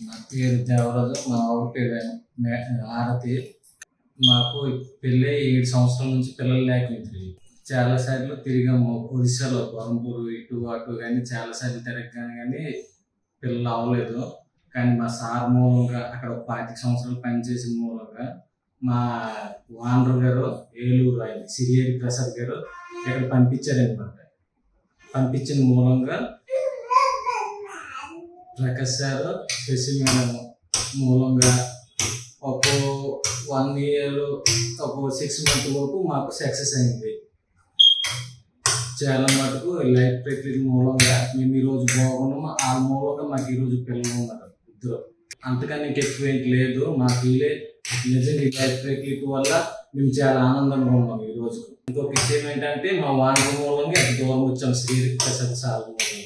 నా పేరు దేవరాజు, మా ఆవిడ పేరు ఆరతి. మాకు పెళ్ళి 7 సంవత్సరాల నుంచి పిల్లలు లేకపోయింది. చాలా సార్లు తిరిగాము ఒడిశాలో, బరంపూర్ ఇటు అటు కానీ చాలా సార్లు తిరగగానే కానీ పిల్లలు అవ్వలేదు. కానీ మా సార్ మూలంగా అక్కడ 25 సంవత్సరాలు పనిచేసిన మూలంగా మా ఓనర్ గారు ఏలూరు ఆయన సిరియేరి ప్రసాద్ గారు ఇక్కడ పంపించారనమాట. పంపించిన మూలంగా ప్రకాష్ సార్ శశి మేడం మూలంగా ఒక 1 year ఒక 6 months వరకు మాకు సక్సెస్ అయింది. చాలా మటుకు లైఫ్ ప్రక్రియ మూలంగా మేము ఈరోజు బాగున్నాము. ఆ మూలంగా మాకు ఈరోజు పిల్లలు ఉన్నారు 2. అంతకన్నా ఎక్కువ ఏంటి లేదు. మాకు నిజంగా ఈ లైఫ్ ప్రక్రియ వల్ల మేము చాలా ఆనందంగా ఉన్నాం ఈ రోజు. ఇంకొక విషయం ఏంటంటే మా వానర మూలంగా ఎంత దూరం వచ్చాము శ్రీ ప్రసాద్ సార్ మూలంగా.